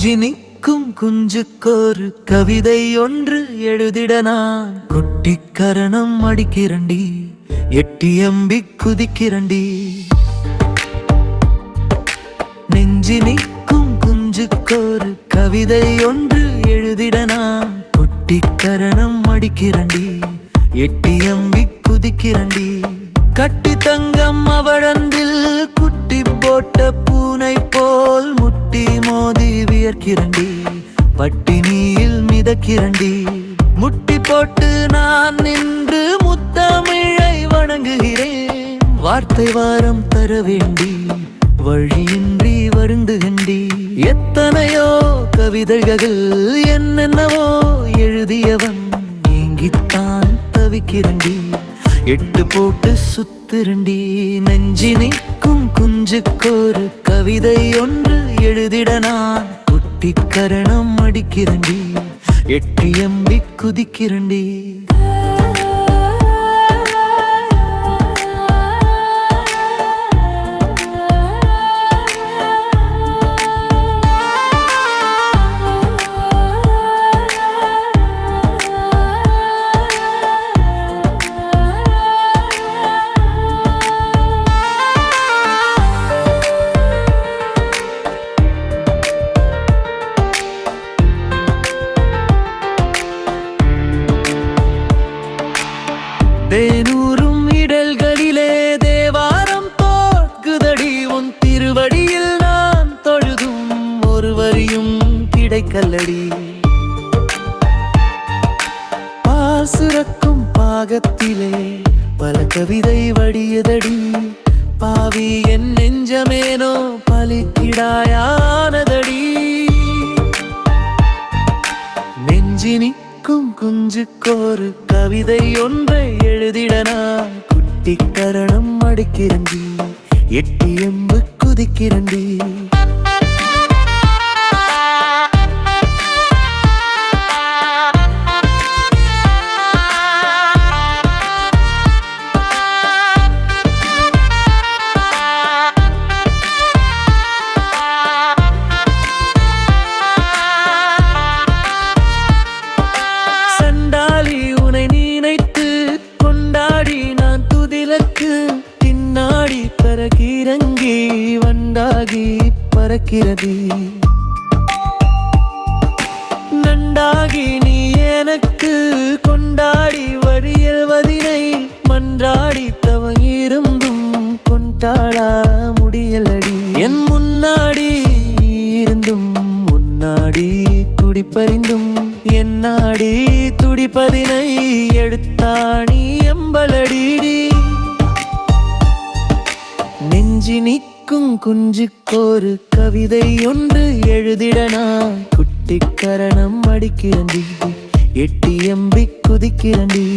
நெஞ்சினிக்கும் குஞ்சுக்கோரு கவிதை ஒன்று எழுதிட நான் குட்டிக்கரணம் அடிக்கிறண்டி, எட்டியம்பி குதிக்கிறண்டி. நெஞ்சினிக்கும் குஞ்சுக்கோரு கவிதை ஒன்று எழுதிட நான் குட்டிக்கரணம் அடிக்கிறண்டி, எட்டியம்பி குதிக்கிறண்டி. கட்டி தங்கம் அவழந்தில் குட்டி போட்ட பூனை போல் முட்டி மோதி வியர்க்கிறண்டி, பட்டினியில் மிதக்கிறண்டி. முட்டி போட்டு நான் நின்று முத்தமிழை வணங்குகிறேன், வார்த்தை வாரம் தர வேண்டி வழியின்றி வருந்துகின்றி. எத்தனையோ கவிதைகள் என்னென்னவோ எழுதியவன் நீங்கித்தான் தவிக்கிறண்டி, எட்டு போட்டு சுத்திரண்டி. நெஞ்சினிக்கும் குஞ்சுக்கோரு கவிதை ஒன்று எழுதிட நான் குட்டிக்கரணம் அடிக்கிறண்டி, எட்டியம்பி குதிக்கிறண்டி. தேனூரும் இடல்களிலே தேவாரம் தோற்குதடி, உன் திருவடியில் நான் தொழுதும் ஒரு வரியும் கிடைக்கல்லடி. பால் சுரக்கும் பாகத்திலே பல கவிதை வடியதடி, பாவி என் நெஞ்சமேனோ பலிக்கிடாயானதடி. நெஞ்சினிக்கும் குஞ்சுக்கோரு கவிதை ஒன்றை எழுதிட நான் குட்டிக்கரணம் அடிக்கிறண்டி, எட்டியம்பு குதிக்கிறண்டி. பின்னாடி பறக்கிறங்கி வண்டாகி பறக்கிறது, நண்டாகி நீ எனக்கு கொண்டாடி வழியல்வதினை மன்றாடி தவங்கிருந்தும் கொண்டாடா முடியலடி. என் முன்னாடி இருந்தும் முன்னாடி துடிப்பறிந்தும் என்னாடி துடிப்பதினை எடுத்தாணி எம்பலடி. நெஞ்சினிக்கும் குஞ்சுக்கோரு கவிதை ஒன்று எழுதிட நான் குட்டிக்கரணம் அடிக்கிறண்டி, எட்டியம்பி குதிக்கிறண்டி.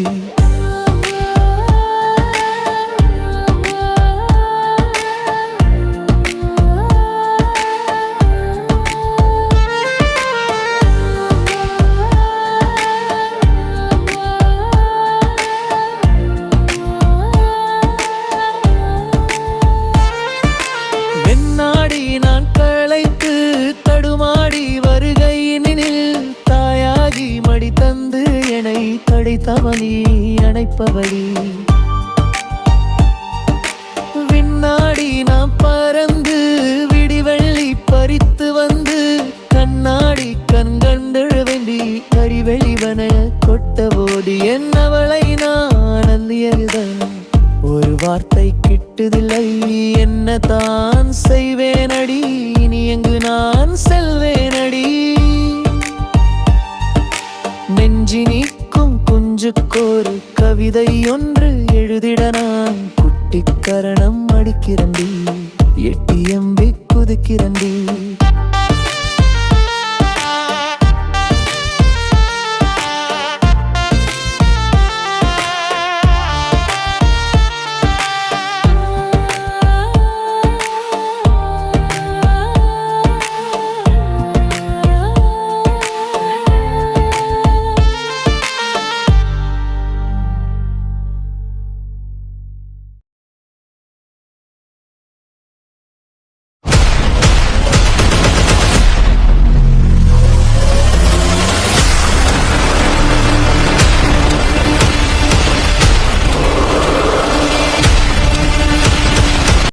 நான் களைத்து தடுமாடி வருகையினில் தாயாகி மடி தந்து என்னை தடைத்தவனி அணைப்பவழி. விண்ணாடி நாம் பறந்து விடிவெள்ளி பறித்து வந்து கண்ணாடி கண்கண்டழ வேண்டி கரிவெளிவன கொட்டபோது என்னவளை நான் அந்தியதுதான் ஒரு வார்த்தை கிட்டுதில்லை. என்ன தான் செய்வேனடி, இனி எங்கு நான் செல்வேனடி. நெஞ்சினிக்கும் குஞ்சுக்கோரு கவிதை ஒன்று எழுதிட நான் குட்டிக்கரணம் அடிக்கிறண்டி, எட்டியம்பி குதிக்கிறண்டி.